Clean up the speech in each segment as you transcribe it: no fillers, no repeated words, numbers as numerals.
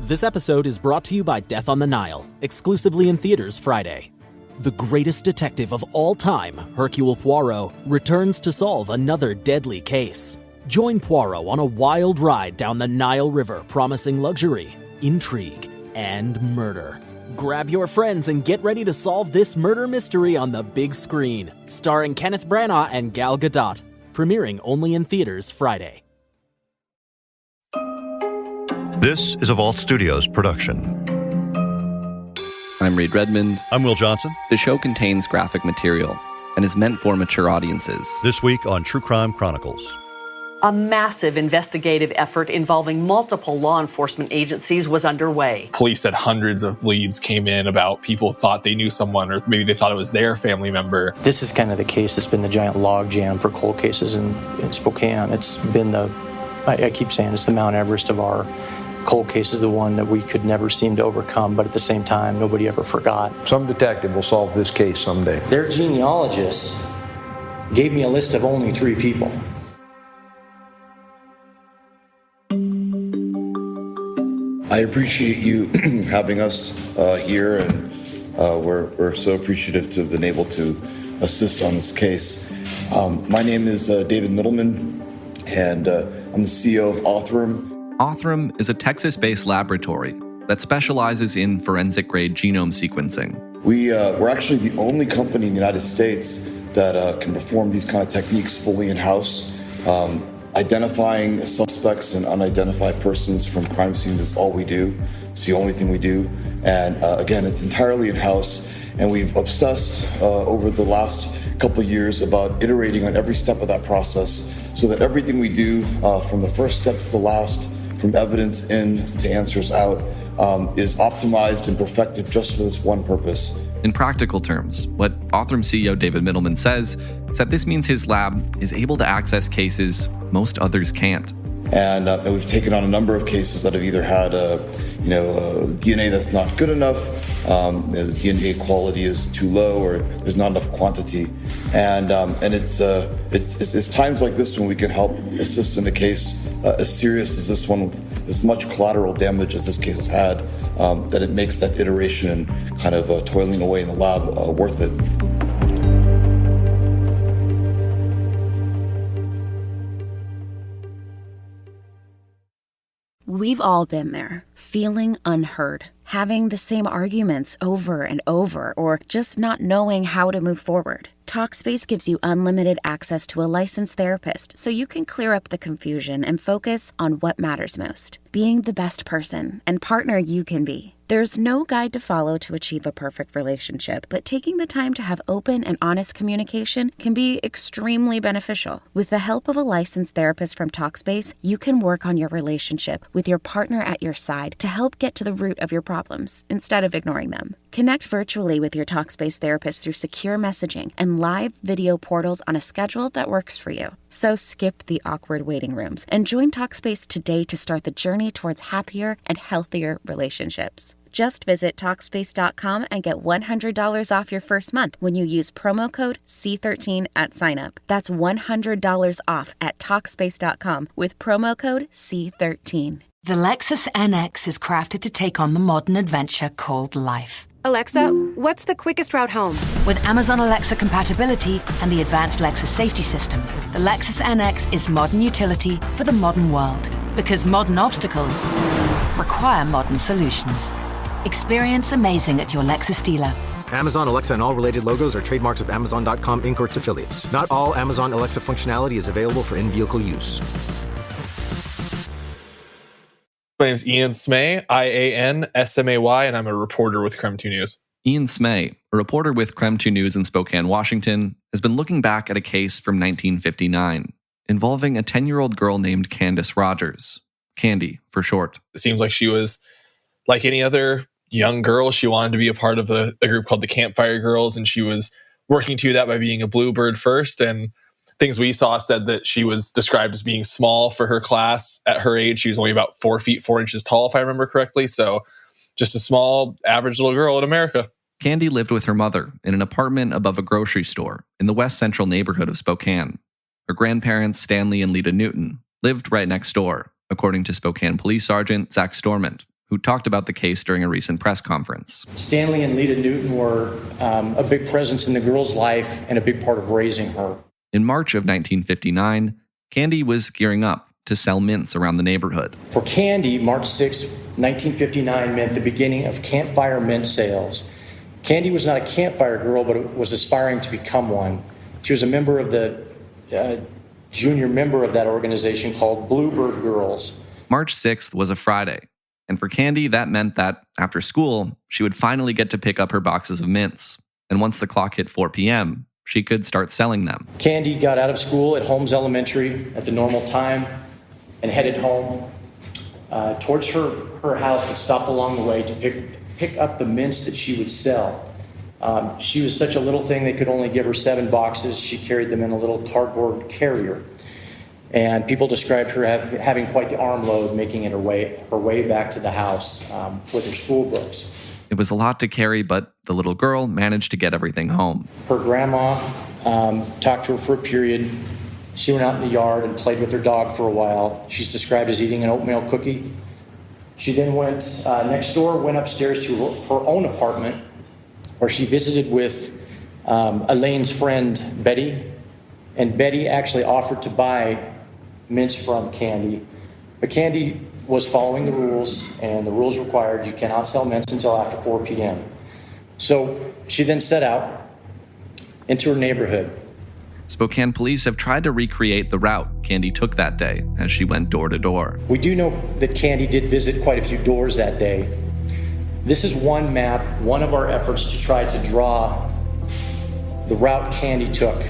This episode is brought to you by Death on the Nile, exclusively in theaters Friday. The greatest detective of all time, Hercule Poirot, returns to solve another deadly case. Join Poirot on a wild ride down the Nile River, promising luxury, intrigue, and murder. Grab your friends and get ready to solve this murder mystery on the big screen, starring Kenneth Branagh and Gal Gadot, premiering only in theaters Friday. This is a Vault Studios production. I'm Reed Redmond. I'm Will Johnson. The show contains graphic material and is meant for mature audiences. This week on True Crime Chronicles. A massive investigative effort involving multiple law enforcement agencies was underway. Police said hundreds of leads came in about people thought they knew someone, or maybe they thought it was their family member. This is kind of the case that's been the giant logjam for cold cases in Spokane. It's been I keep saying it's the Mount Everest of our cold case, is the one that we could never seem to overcome, but at the same time, nobody ever forgot. Some detective will solve this case someday. Their genealogists gave me a list of only 3 people. I appreciate you having us here, and we're so appreciative to have been able to assist on this case. My name is David Middleman, and I'm the CEO of Othram. Othram is a Texas-based laboratory that specializes in forensic-grade genome sequencing. We're actually the only company in the United States that can perform these kind of techniques fully in-house. Identifying suspects and unidentified persons from crime scenes is all we do. It's the only thing we do. And again, it's entirely in-house. And we've obsessed over the last couple of years about iterating on every step of that process so that everything we do, from the first step to the last, from evidence in to answers out, is optimized and perfected just for this one purpose. In practical terms, what Othram CEO David Middleman says is that this means his lab is able to access cases most others can't. And we've taken on a number of cases that have either had DNA that's not good enough, the DNA quality is too low, or there's not enough quantity. And it's times like this when we can help assist in a case as serious as this one, with as much collateral damage as this case has had, that it makes that iteration and kind of toiling away in the lab worth it. We've all been there, feeling unheard, having the same arguments over and over, or just not knowing how to move forward. Talkspace gives you unlimited access to a licensed therapist so you can clear up the confusion and focus on what matters most, being the best person and partner you can be. There's no guide to follow to achieve a perfect relationship, but taking the time to have open and honest communication can be extremely beneficial. With the help of a licensed therapist from Talkspace, you can work on your relationship with your partner at your side to help get to the root of your problems instead of ignoring them. Connect virtually with your Talkspace therapist through secure messaging and live video portals on a schedule that works for you. So skip the awkward waiting rooms and join Talkspace today to start the journey towards happier and healthier relationships. Just visit Talkspace.com and get $100 off your first month when you use promo code C13 at signup. That's $100 off at Talkspace.com with promo code C13. The Lexus NX is crafted to take on the modern adventure called life. Alexa, what's the quickest route home? With Amazon Alexa compatibility and the advanced Lexus safety system, the Lexus NX is modern utility for the modern world. Because modern obstacles require modern solutions. Experience amazing at your Lexus dealer. Amazon Alexa and all related logos are trademarks of Amazon.com Inc. or its affiliates. Not all Amazon Alexa functionality is available for in-vehicle use. My name is Ian Smay, IANSMAY, and I'm a reporter with Creme 2 News. Ian Smay, a reporter with Creme 2 News in Spokane, Washington, has been looking back at a case from 1959 involving a 10-year-old girl named Candace Rogers. Candy, for short. It seems like she was like any other young girl. She wanted to be a part of a group called the Campfire Girls, and she was working to that by being a Bluebird first. And things we saw said that she was described as being small for her class. At her age, she was only about 4 feet 4 inches tall, if I remember correctly. So just a small, average little girl in America. Candy lived with her mother in an apartment above a grocery store in the west central neighborhood of Spokane. Her grandparents, Stanley and Lita Newton, lived right next door, according to Spokane Police Sergeant Zach Stormont, who talked about the case during a recent press conference. Stanley and Lita Newton were a big presence in the girl's life and a big part of raising her. In March of 1959, Candy was gearing up to sell mints around the neighborhood. For Candy, March 6, 1959 meant the beginning of campfire mint sales. Candy was not a campfire girl, but was aspiring to become one. She was a member of the junior member of that organization called Bluebird Girls. March 6th was a Friday, and for Candy, that meant that after school, she would finally get to pick up her boxes of mints. And once the clock hit 4 p.m., she could start selling them. Candy got out of school at Holmes Elementary at the normal time and headed home towards her house, but stopped along the way to pick up the mints that she would sell. She was such a little thing, they could only give her 7 boxes. She carried them in a little cardboard carrier. And people described her having quite the arm load, making it her way back to the house with her school books. It was a lot to carry, but the little girl managed to get everything home. Her grandma talked to her for a period. She went out in the yard and played with her dog for a while. She's described as eating an oatmeal cookie. She then went next door, went upstairs to her own apartment, where she visited with Elaine's friend, Betty. And Betty actually offered to buy mints from Candy. But Candy was following the rules, and the rules required you cannot sell mints until after 4 p.m. So she then set out into her neighborhood. Spokane police have tried to recreate the route Candy took that day as she went door to door. We do know that Candy did visit quite a few doors that day. This is one map, one of our efforts to try to draw the route Candy took.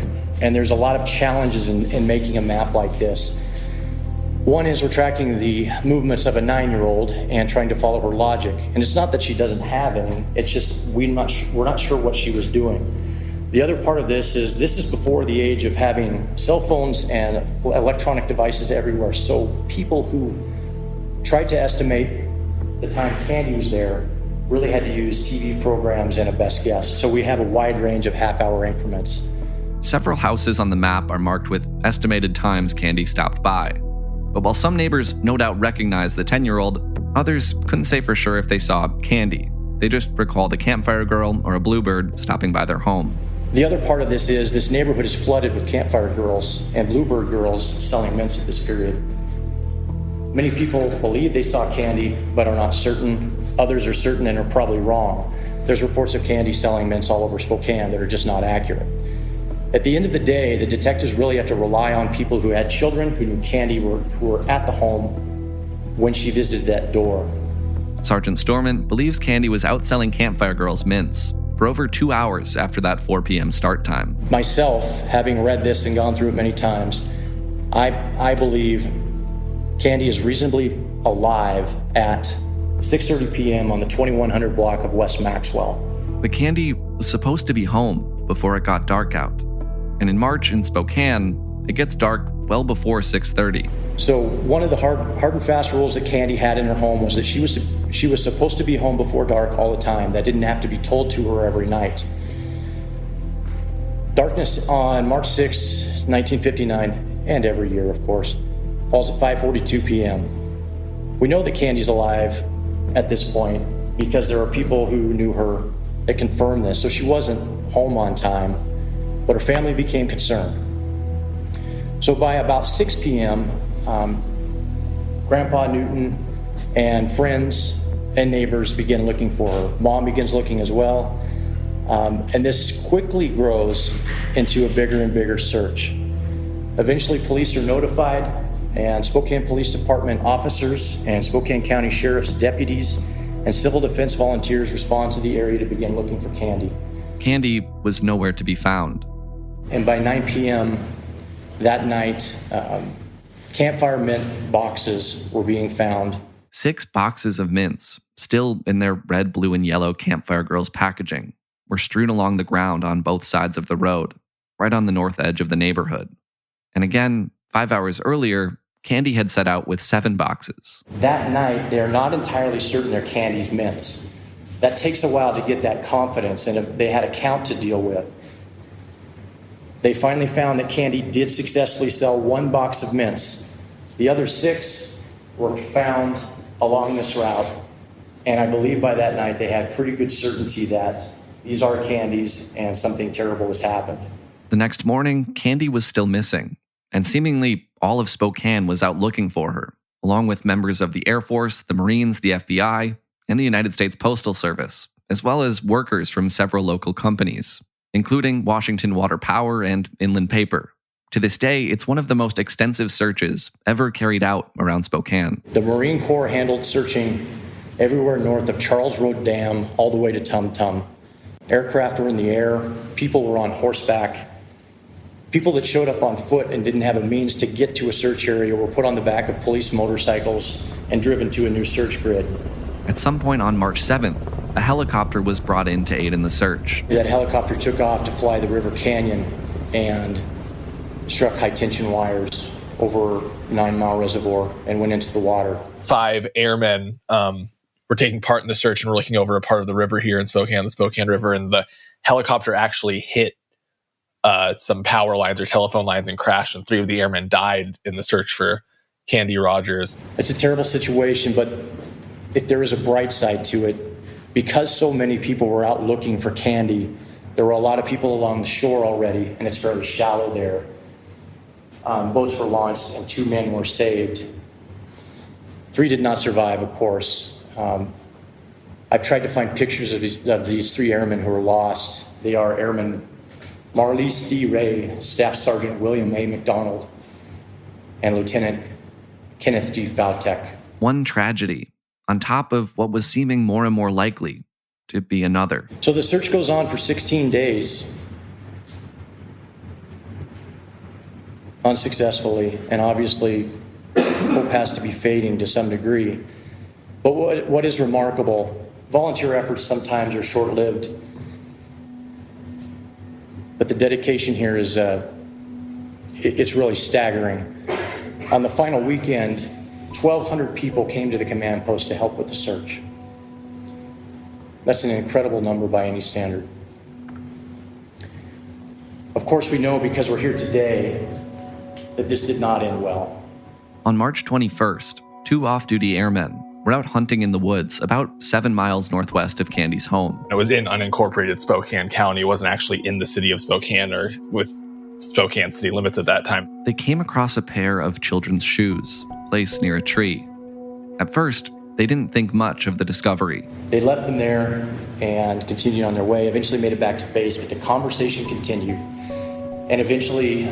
And there's a lot of challenges in making a map like this. One is we're tracking the movements of a 9-year-old and trying to follow her logic. And it's not that she doesn't have any, it's just we're not sure what she was doing. The other part of this is before the age of having cell phones and electronic devices everywhere. So people who tried to estimate the time Candy was there really had to use TV programs and a best guess. So we have a wide range of half-hour increments. Several houses on the map are marked with estimated times Candy stopped by. But while some neighbors no doubt recognize the 10-year-old, others couldn't say for sure if they saw Candy. They just recall the campfire girl or a Bluebird stopping by their home. The other part of this is this neighborhood is flooded with campfire girls and Bluebird girls selling mints at this period. Many people believe they saw Candy, but are not certain. Others are certain and are probably wrong. There's reports of Candy selling mints all over Spokane that are just not accurate. At the end of the day, the detectives really have to rely on people who had children, who knew Candy, who were at the home when she visited that door. Sergeant Storman believes Candy was out selling campfire girls mints for over 2 hours after that 4 p.m. start time. Myself, having read this and gone through it many times, I believe Candy is reasonably alive at 6:30 p.m. on the 2100 block of West Maxwell. But Candy was supposed to be home before it got dark out. And in March in Spokane, it gets dark well before 6:30. So one of the hard and fast rules that Candy had in her home was that she was supposed to be home before dark all the time. That didn't have to be told to her every night. Darkness on March 6, 1959, and every year, of course, falls at 5:42 p.m. We know that Candy's alive at this point because there are people who knew her that confirmed this. So she wasn't home on time, but her family became concerned. So by about 6 p.m., Grandpa Newton and friends and neighbors begin looking for her. Mom begins looking as well. And this quickly grows into a bigger and bigger search. Eventually, police are notified, and Spokane Police Department officers and Spokane County Sheriff's deputies and civil defense volunteers respond to the area to begin looking for Candy. Candy was nowhere to be found. And by 9 p.m. that night, campfire mint boxes were being found. 6 boxes of mints, still in their red, blue, and yellow Campfire Girls packaging, were strewn along the ground on both sides of the road, right on the north edge of the neighborhood. And again, 5 hours earlier, Candy had set out with 7 boxes. That night, they're not entirely certain they're Candy's mints. That takes a while to get that confidence, and they had a count to deal with. They finally found that Candy did successfully sell 1 box of mints. The other 6 were found along this route And I believe by that night they had pretty good certainty that these are Candy's and something terrible has happened. The next morning, Candy was still missing, and seemingly all of Spokane was out looking for her, along with members of the Air Force, the Marines, the FBI, and the United States Postal Service, as well as workers from several local companies, including Washington Water Power and Inland Paper. To this day, it's one of the most extensive searches ever carried out around Spokane. The Marine Corps handled searching everywhere north of Charles Road Dam all the way to Tum Tum. Aircraft were in the air, people were on horseback. People that showed up on foot and didn't have a means to get to a search area were put on the back of police motorcycles and driven to a new search grid. At some point on March 7th, a helicopter was brought in to aid in the search. That helicopter took off to fly the River Canyon and struck high-tension wires over 9 Mile Reservoir and went into the water. 5 airmen were taking part in the search and were looking over a part of the river here in Spokane, the Spokane River, and the helicopter actually hit some power lines or telephone lines and crashed, and 3 of the airmen died in the search for Candy Rogers. It's a terrible situation, but if there is a bright side to it, because so many people were out looking for Candy, there were a lot of people along the shore already, and it's fairly shallow there. Boats were launched and 2 men were saved. 3 did not survive, of course. I've tried to find pictures of these 3 airmen who were lost. They are Airman Marlise D. Ray, Staff Sergeant William A. McDonald, and Lieutenant Kenneth D. Fautek. One tragedy on top of what was seeming more and more likely to be another. So the search goes on for 16 days, unsuccessfully, and obviously hope has to be fading to some degree. But what is remarkable, volunteer efforts sometimes are short-lived, but the dedication here is, it's really staggering. On the final weekend, 1,200 people came to the command post to help with the search. That's an incredible number by any standard. Of course, we know because we're here today that this did not end well. On March 21st, 2 off-duty airmen were out hunting in the woods about 7 miles northwest of Candy's home. It was in unincorporated Spokane County. It wasn't actually in the city of Spokane or with Spokane city limits at that time. They came across a pair of children's shoes placed near a tree. At first, they didn't think much of the discovery. They left them there and continued on their way, eventually made it back to base, but the conversation continued. And eventually,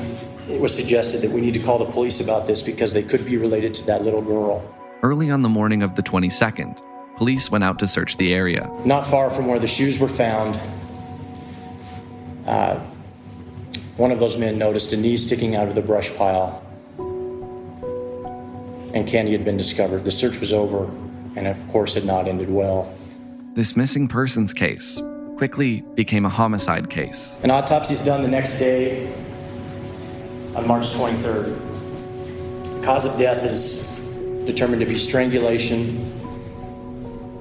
it was suggested that we need to call the police about this because they could be related to that little girl. Early on the morning of the 22nd, police went out to search the area. Not far from where the shoes were found, one of those men noticed a knee sticking out of the brush pile, and Candy had been discovered. The search was over, and of course had not ended well. This missing persons case quickly became a homicide case. An autopsy is done the next day, on March 23rd. The cause of death is determined to be strangulation.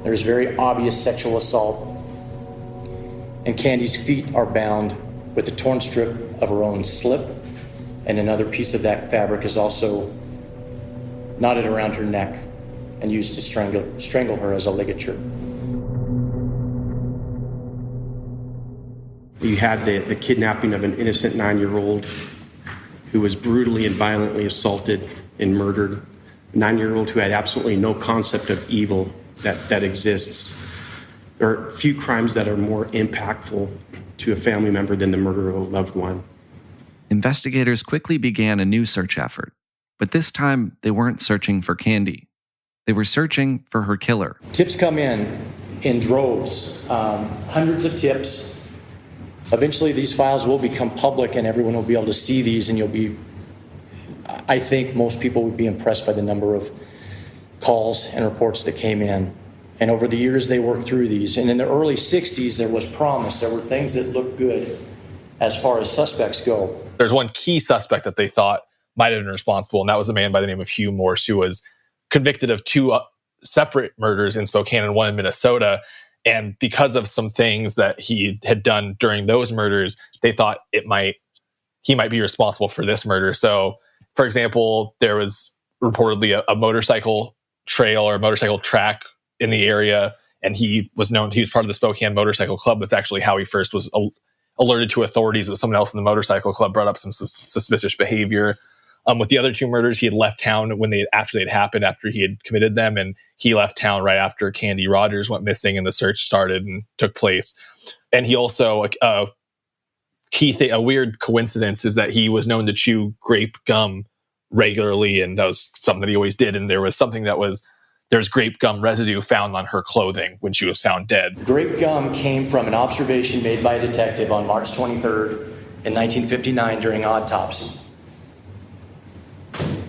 There is very obvious sexual assault, and Candy's feet are bound with a torn strip of her own slip, and another piece of that fabric is also knotted around her neck and used to strangle her as a ligature. You had the kidnapping of an innocent 9-year-old who was brutally and violently assaulted and murdered. A 9-year-old who had absolutely no concept of evil that exists. There are few crimes that are more impactful to a family member than the murder of a loved one. Investigators quickly began a new search effort, but this time they weren't searching for Candy. They were searching for her killer. Tips come in droves, hundreds of tips. Eventually these files will become public and everyone will be able to see these, and I think most people would be impressed by the number of calls and reports that came in. And over the years, they worked through these. And in the early 60s, there was promise. There were things that looked good as far as suspects go. There's one key suspect that they thought might have been responsible, and that was a man by the name of Hugh Morse, who was convicted of 2 separate murders in Spokane and 1 in Minnesota. And because of some things that he had done during those murders, they thought he might be responsible for this murder. So, for example, there was reportedly a motorcycle trail or a motorcycle track in the area, and he was part of the Spokane Motorcycle Club. That's actually how he first was alerted to authorities. It was someone else in the motorcycle club brought up some suspicious behavior. With the other two murders, he had left town after they'd happened, after he had committed them, and he left town right after Candy Rogers went missing and the search started and took place. And he also, a weird coincidence is that he was known to chew grape gum regularly, and that was something that he always did. And there was there's grape gum residue found on her clothing when she was found dead. Grape gum came from an observation made by a detective on March 23rd in 1959 during autopsy.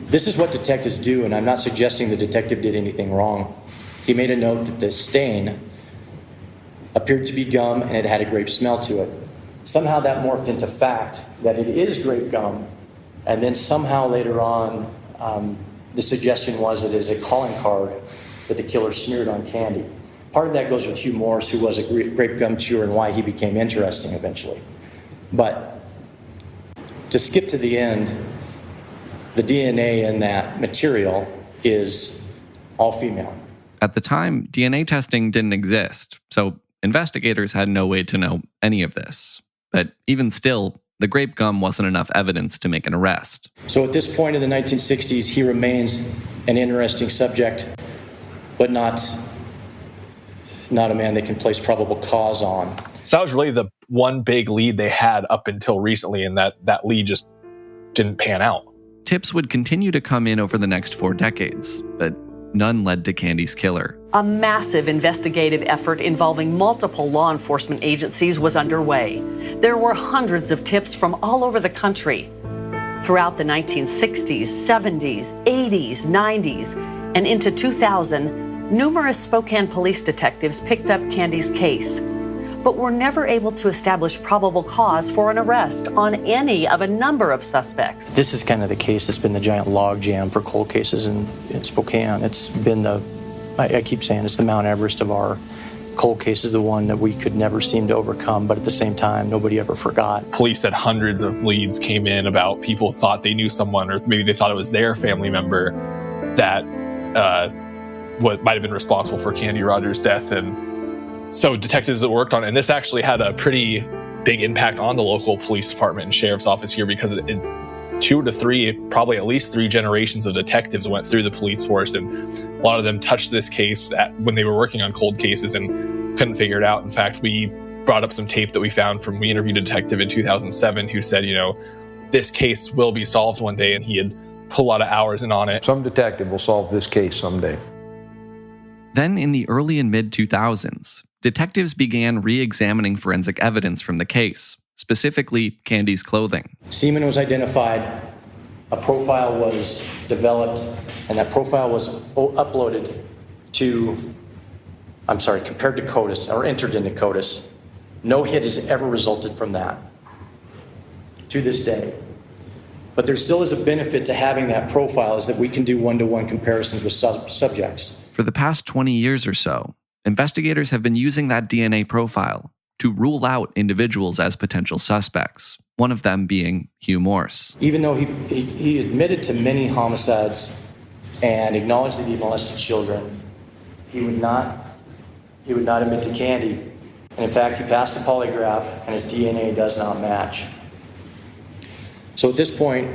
This is what detectives do, and I'm not suggesting the detective did anything wrong. He made a note that the stain appeared to be gum and it had a grape smell to it. Somehow that morphed into fact that it is grape gum, and then somehow later on, the suggestion was that it is a calling card that the killer smeared on Candy. Part of that goes with Hugh Morris, who was a grape gum chewer, and why he became interesting eventually. But to skip to the end, the DNA in that material is all female. At the time, DNA testing didn't exist, so investigators had no way to know any of this. But even still, the grape gum wasn't enough evidence to make an arrest. So at this point in the 1960s, he remains an interesting subject, but not a man they can place probable cause on. So that was really the one big lead they had up until recently, and that lead just didn't pan out. Tips would continue to come in over the next 4 decades, but none led to Candy's killer. A massive investigative effort involving multiple law enforcement agencies was underway. There were hundreds of tips from all over the country. Throughout the 1960s, 70s, 80s, 90s, and into 2000, numerous Spokane police detectives picked up Candy's case, but were never able to establish probable cause for an arrest on any of a number of suspects. This is kind of the case that's been the giant logjam for cold cases in Spokane. It's been I keep saying it's the Mount Everest of our cold cases, the one that we could never seem to overcome, but at the same time, nobody ever forgot. Police said hundreds of leads came in about people thought they knew someone, or maybe they thought it was their family member that might have been responsible for Candy Rogers' death. And so detectives that worked on it, and this actually had a pretty big impact on the local police department and sheriff's office here, because it 2 to 3, probably at least 3 generations of detectives went through the police force, and a lot of them touched this case when they were working on cold cases and couldn't figure it out. In fact, we brought up some tape that we interviewed a detective in 2007 who said, this case will be solved one day, and he had put a lot of hours in on it. Some detective will solve this case someday. Then in the early and mid-2000s, detectives began re-examining forensic evidence from the case, specifically Candy's clothing. Semen was identified, a profile was developed, and that profile was uploaded compared to CODIS, or entered into CODIS. No hit has ever resulted from that to this day. But there still is a benefit to having that profile, is that we can do one-to-one comparisons with subjects. For the past 20 years or so, investigators have been using that DNA profile to rule out individuals as potential suspects, one of them being Hugh Morse. Even though he admitted to many homicides and acknowledged that he molested children, he would not admit to Candy. And in fact, he passed a polygraph, and his DNA does not match. So at this point,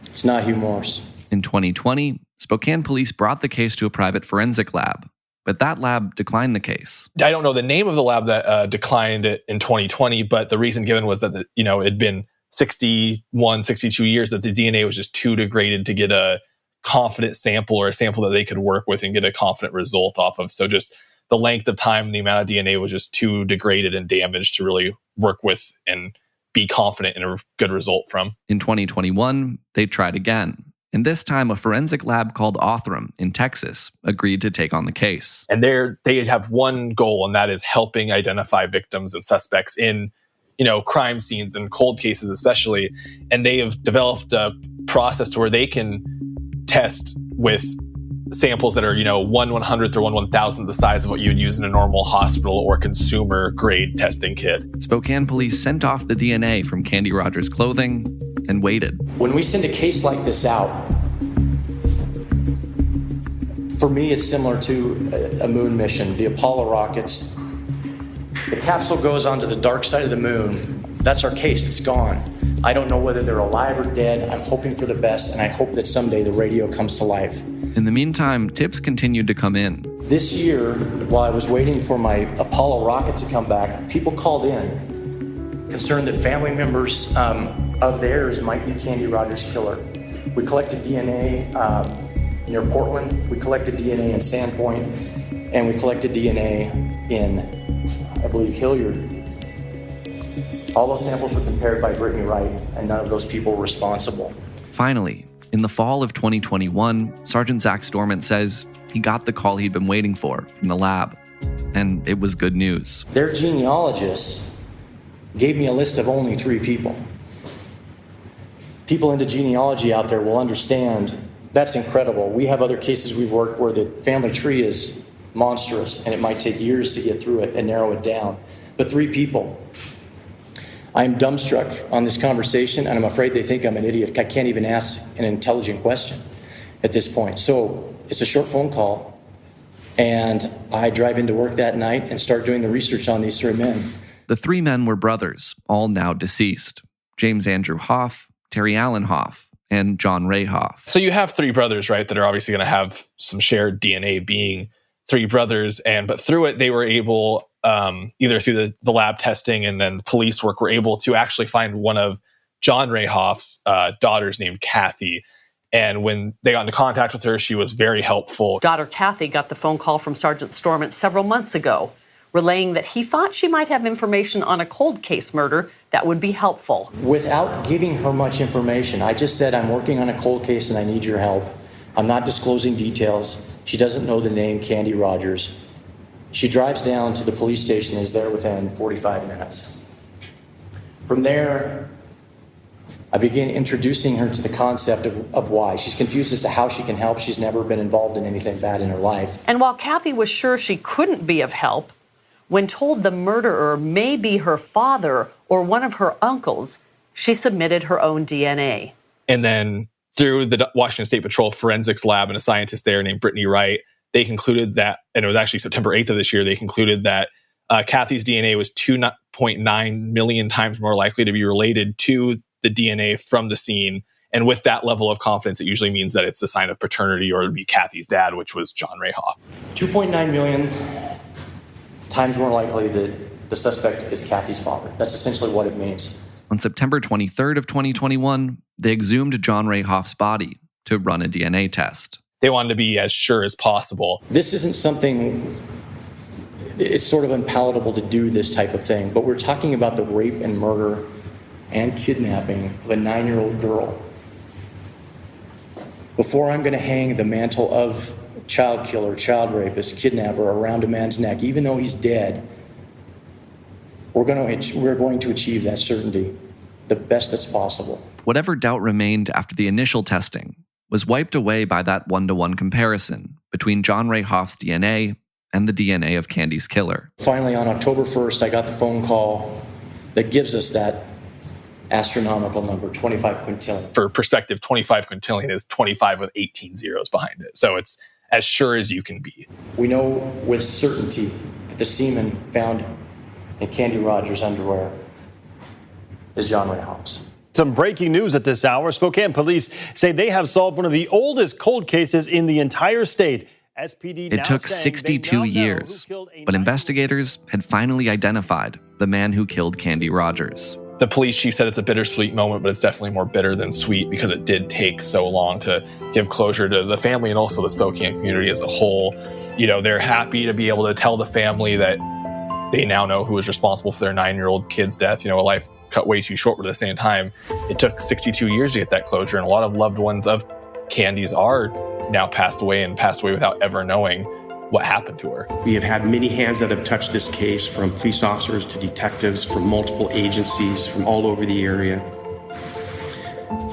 it's not Hugh Morse. In 2020, Spokane police brought the case to a private forensic lab, but that lab declined the case. I don't know the name of the lab that declined it in 2020, but the reason given was that it'd been 61, 62 years that the DNA was just too degraded to get a confident sample, or a sample that they could work with and get a confident result off of. So just the length of time and the amount of DNA was just too degraded and damaged to really work with and be confident in a good result from. In 2021, they tried again. And this time, a forensic lab called Othram in Texas agreed to take on the case. And they have one goal, and that is helping identify victims and suspects in, crime scenes and cold cases especially. And they have developed a process to where they can test with samples that are, 1/100th or 1/1000th the size of what you would use in a normal hospital or consumer grade testing kit. Spokane police sent off the DNA from Candy Rogers' clothing and waited. When we send a case like this out, For me, it's similar to a moon mission, the Apollo rockets. The capsule goes onto the dark side of the moon. That's our case, it's gone. I don't know whether they're alive or dead. I'm hoping for the best, and I hope that someday the radio comes to life. In the meantime, tips continued to come in. This year, while I was waiting for my Apollo rocket to come back, people called in concerned that family members of theirs might be Candy Rogers' killer. We collected DNA near Portland, we collected DNA in Sandpoint, and we collected DNA in, I believe, Hilliard. All those samples were compared by Brittany Wright, and none of those people were responsible. Finally, in the fall of 2021, Sergeant Zach Storment says he got the call he'd been waiting for from the lab, and it was good news. Their genealogists gave me a list of only 3 people. People into genealogy out there will understand that's incredible. We have other cases we've worked where the family tree is monstrous, and it might take years to get through it and narrow it down. But 3 people. I'm dumbstruck on this conversation, and I'm afraid they think I'm an idiot. I can't even ask an intelligent question at this point. So it's a short phone call, and I drive into work that night and start doing the research on these 3 men. The 3 men were brothers, all now deceased. James Andrew Hoff, Terry Allen Hoff, and John Ray Hoff. So you have 3 brothers, right, that are obviously going to have some shared DNA being 3 brothers, but through it they were able, either through the lab testing and then police work, were able to actually find one of John Ray Hoff's daughters named Kathy. And when they got into contact with her, she was very helpful. Daughter Kathy got the phone call from Sergeant Storment several months ago, relaying that he thought she might have information on a cold case murder that would be helpful. Without giving her much information, I just said, I'm working on a cold case and I need your help. I'm not disclosing details. She doesn't know the name Candy Rogers. She drives down to the police station and is there within 45 minutes. From there, I begin introducing her to the concept of why. She's confused as to how she can help. She's never been involved in anything bad in her life. And while Kathy was sure she couldn't be of help, when told the murderer may be her father or one of her uncles, she submitted her own DNA. And then through the Washington State Patrol Forensics Lab and a scientist there named Brittany Wright, they concluded that, and it was actually September 8th of this year, they concluded that Kathy's DNA was 2.9 million times more likely to be related to the DNA from the scene. And with that level of confidence, it usually means that it's a sign of paternity, or it would be Kathy's dad, which was John Ray Hoff. 2.9 million times more likely that the suspect is Kathy's father. That's essentially what it means. On September 23rd of 2021, they exhumed John Ray Hoff's body to run a DNA test. They wanted to be as sure as possible. This isn't something, it's sort of unpalatable to do this type of thing, but we're talking about the rape and murder and kidnapping of a 9-year-old girl. Before I'm going to hang the mantle of child killer, child rapist, kidnapper around a man's neck, even though he's dead, we're going to achieve that certainty, the best that's possible. Whatever doubt remained after the initial testing was wiped away by that 1-to-1 comparison between John Ray Hoff's DNA and the DNA of Candy's killer. Finally, on October 1st, I got the phone call that gives us that astronomical number, 25 quintillion. For perspective, 25 quintillion is 25 with 18 zeros behind it. So it's as sure as you can be. We know with certainty that the semen found in Candy Rogers' underwear is John Ray Hoff's. Some breaking news at this hour. Spokane police say they have solved one of the oldest cold cases in the entire state. SPD it took 62 years, but investigators had finally identified the man who killed Candy Rogers. The police chief said it's a bittersweet moment, but it's definitely more bitter than sweet because it did take so long to give closure to the family and also the Spokane community as a whole. You know, they're happy to be able to tell the family that they now know who was responsible for their 9-year-old kid's death. You know, a life cut way too short, but at the same time, it took 62 years to get that closure, and a lot of loved ones of Candy's are now passed away without ever knowing what happened to her. We have had many hands that have touched this case, from police officers to detectives, from multiple agencies, from all over the area.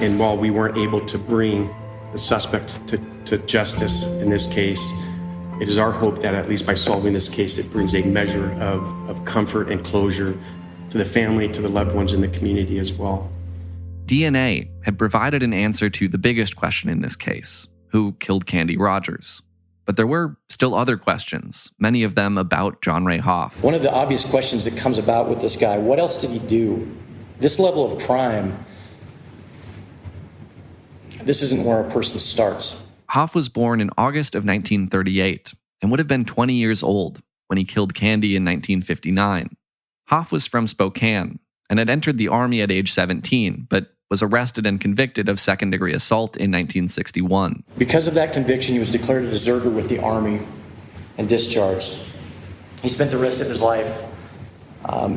And while we weren't able to bring the suspect to justice in this case, it is our hope that at least by solving this case, it brings a measure of comfort and closure to the family, to the loved ones in the community as well. DNA had provided an answer to the biggest question in this case: who killed Candy Rogers? But there were still other questions, many of them about John Ray Hoff. One of the obvious questions that comes about with this guy, what else did he do? This level of crime, this isn't where a person starts. Hoff was born in August of 1938 and would have been 20 years old when he killed Candy in 1959. Hoff was from Spokane and had entered the Army at age 17, but was arrested and convicted of second-degree assault in 1961. Because of that conviction, he was declared a deserter with the Army and discharged. He spent the rest of his life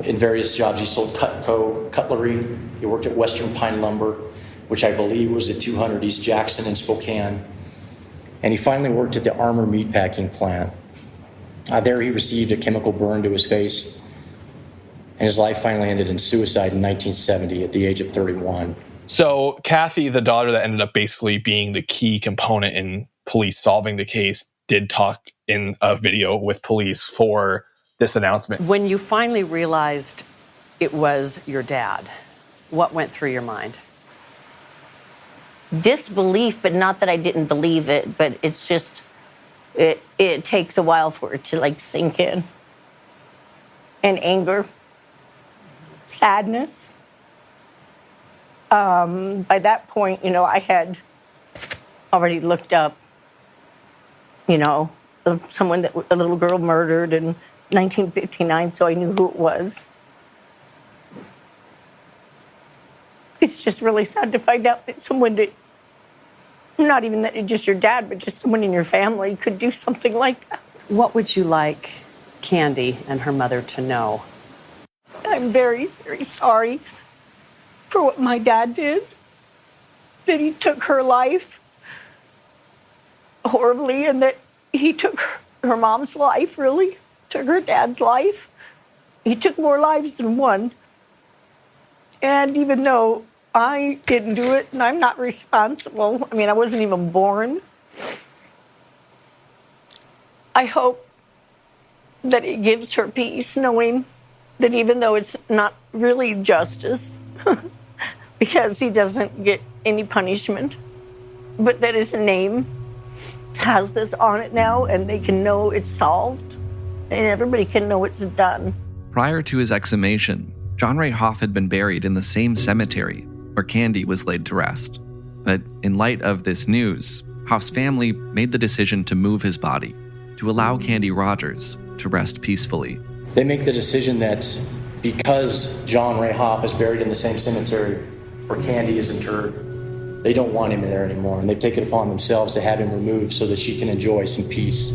in various jobs. He sold Cutco cutlery. He worked at Western Pine Lumber, which I believe was at 200 East Jackson in Spokane. And he finally worked at the Armor Meatpacking Plant. There he received a chemical burn to his face, and his life finally ended in suicide in 1970 at the age of 31. So Kathy, the daughter that ended up basically being the key component in police solving the case, did talk in a video with police for this announcement. When you finally realized it was your dad, what went through your mind? Disbelief, but not that I didn't believe it, but it's just, it takes a while for it to sink in. And anger. Sadness. By that point, I had already looked up, someone that a little girl murdered in 1959, so I knew who it was. It's just really sad to find out that someone that, not even that just your dad, but just someone in your family could do something like that. What would you like Candy and her mother to know? I'm very, very sorry for what my dad did, that he took her life horribly, and that he took her mom's life, really, took her dad's life. He took more lives than one. And even though I didn't do it, and I'm not responsible, I wasn't even born, I hope that it gives her peace knowing that even though it's not really justice, because he doesn't get any punishment, but that his name has this on it now, and they can know it's solved, and everybody can know it's done. Prior to his exhumation, John Ray Hoff had been buried in the same cemetery where Candy was laid to rest. But in light of this news, Hoff's family made the decision to move his body to allow Candy Rogers to rest peacefully. They make the decision that because John Ray Hoff is buried in the same cemetery where Candy is interred, they don't want him there anymore, and they've taken it upon themselves to have him removed so that she can enjoy some peace.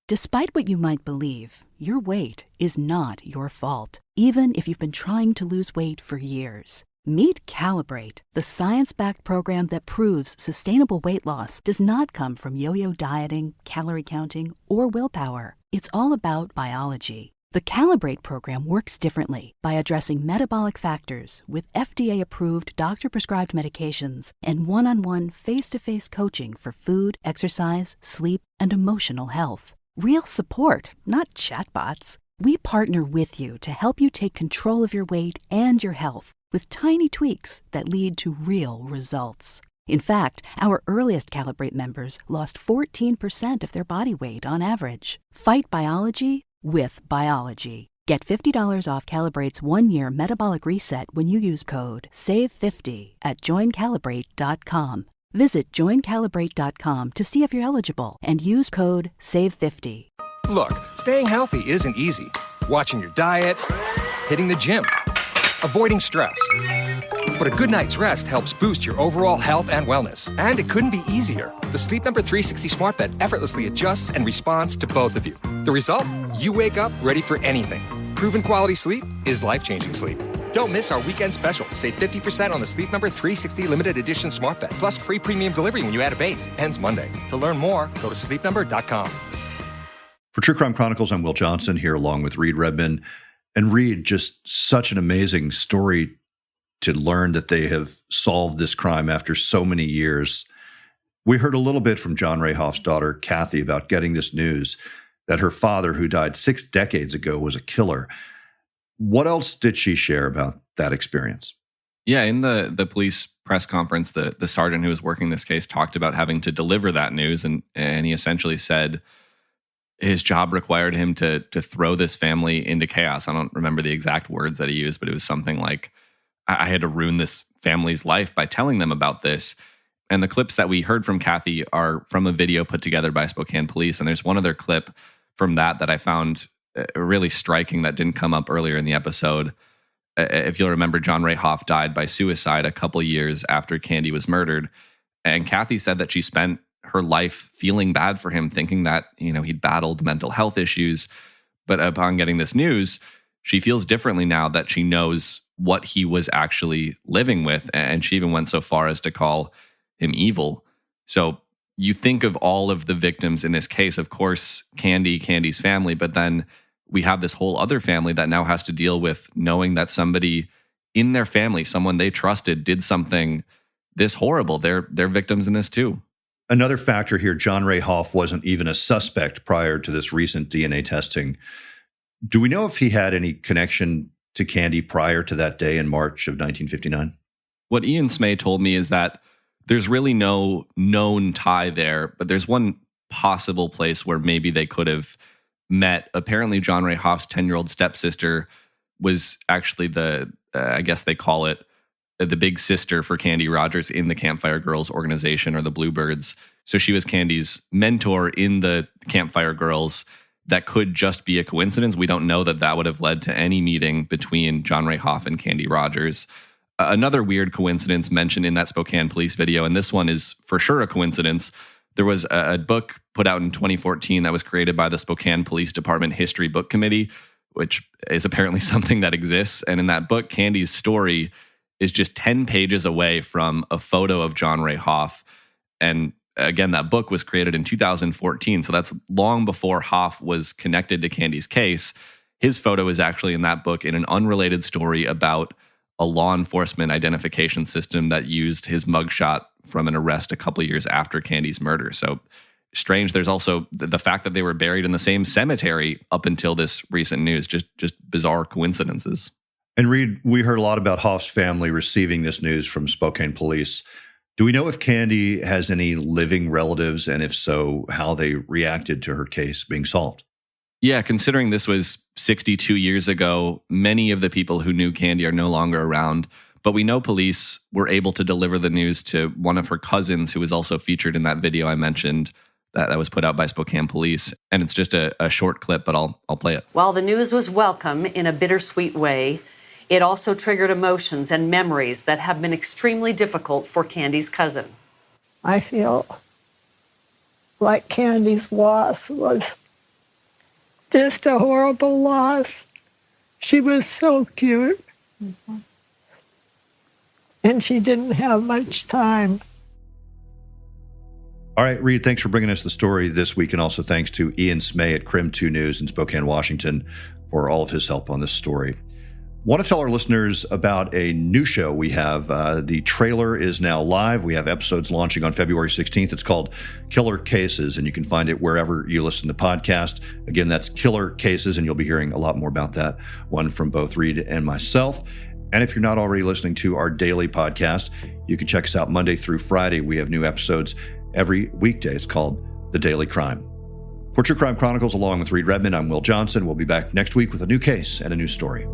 Despite what you might believe, your weight is not your fault, even if you've been trying to lose weight for years. Meet Calibrate, the science-backed program that proves sustainable weight loss does not come from yo-yo dieting, calorie counting, or willpower. It's all about biology. The Calibrate program works differently by addressing metabolic factors with FDA-approved doctor-prescribed medications and one-on-one face-to-face coaching for food, exercise, sleep, and emotional health. Real support, not chatbots. We partner with you to help you take control of your weight and your health with tiny tweaks that lead to real results. In fact, our earliest Calibrate members lost 14% of their body weight on average. Fight biology with biology. Get $50 off Calibrate's 1-year metabolic reset when you use code SAVE50 at joincalibrate.com. Visit joincalibrate.com to see if you're eligible and use code SAVE50. Look, staying healthy isn't easy. Watching your diet, hitting the gym, avoiding stress. But a good night's rest helps boost your overall health and wellness. And it couldn't be easier. The Sleep Number 360 smart bed effortlessly adjusts and responds to both of you. The result? You wake up ready for anything. Proven quality sleep is life-changing sleep. Don't miss our weekend special. Save 50% on the Sleep Number 360 limited edition smart bed, plus free premium delivery when you add a base. Ends Monday. To learn more, go to sleepnumber.com. For True Crime Chronicles, I'm Will Johnson here along with Reed Redmond. And Reed, just such an amazing story to learn that they have solved this crime after so many years. We heard a little bit from John Ray Hoff's daughter, Kathy, about getting this news that her father, who died 6 decades ago, was a killer. What else did she share about that experience. Yeah, in the police press conference, the sergeant who was working this case talked about having to deliver that news, and he essentially said his job required him to throw this family into chaos. I don't remember the exact words that he used, but it was something like, I had to ruin this family's life by telling them about this. And the clips that we heard from Kathy are from a video put together by Spokane Police. And there's one other clip from that I found really striking that didn't come up earlier in the episode. If you'll remember, John Ray Hoff died by suicide a couple years after Candy was murdered. And Kathy said that she spent her life feeling bad for him, thinking that, he'd battled mental health issues. But upon getting this news, she feels differently now that she knows what he was actually living with. And she even went so far as to call him evil. So you think of all of the victims in this case, of course, Candy's family, but then we have this whole other family that now has to deal with knowing that somebody in their family, someone they trusted, did something this horrible. They're victims in this too. Another factor here, John Ray Hoff wasn't even a suspect prior to this recent DNA testing. Do we know if he had any connection to Candy prior to that day in March of 1959? What Ian Smay told me is that there's really no known tie there, but there's one possible place where maybe they could have met. Apparently, John Ray Hoff's 10-year-old stepsister was actually I guess they call it, the big sister for Candy Rogers in the Campfire Girls organization, or the Bluebirds. So she was Candy's mentor in the Campfire Girls. That could just be a coincidence. We don't know that would have led to any meeting between John Ray Hoff and Candy Rogers. Another weird coincidence mentioned in that Spokane Police video, and this one is for sure a coincidence. There was a book put out in 2014 that was created by the Spokane Police Department History Book Committee, which is apparently something that exists. And in that book, Candy's story is just 10 pages away from a photo of John Ray Hoff. And again, that book was created in 2014, so that's long before Hoff was connected to Candy's case. His photo is actually in that book in an unrelated story about a law enforcement identification system that used his mugshot from an arrest a couple years after Candy's murder. So strange. There's also the fact that they were buried in the same cemetery up until this recent news. Just bizarre coincidences. And Reed, we heard a lot about Hoff's family receiving this news from Spokane Police. Do we know if Candy has any living relatives, and if so, how they reacted to her case being solved? Yeah, considering this was 62 years ago, many of the people who knew Candy are no longer around. But we know police were able to deliver the news to one of her cousins, who was also featured in that video I mentioned that was put out by Spokane Police. And it's just a short clip, but I'll play it. While the news was welcome in a bittersweet way, it also triggered emotions and memories that have been extremely difficult for Candy's cousin. I feel like Candy's loss was just a horrible loss. She was so cute. Mm-hmm. And she didn't have much time. All right, Reed, thanks for bringing us the story this week. And also thanks to Ian Smay at Crim 2 News in Spokane, Washington, for all of his help on this story. Want to tell our listeners about a new show we have. The trailer is now live. We have episodes launching on February 16th. It's called Killer Cases, and you can find it wherever you listen to podcasts. Again, that's Killer Cases, and you'll be hearing a lot more about that one from both Reed and myself. And if you're not already listening to our daily podcast, you can check us out Monday through Friday. We have new episodes every weekday. It's called The Daily Crime. For True Crime Chronicles, along with Reed Redmond, I'm Will Johnson. We'll be back next week with a new case and a new story.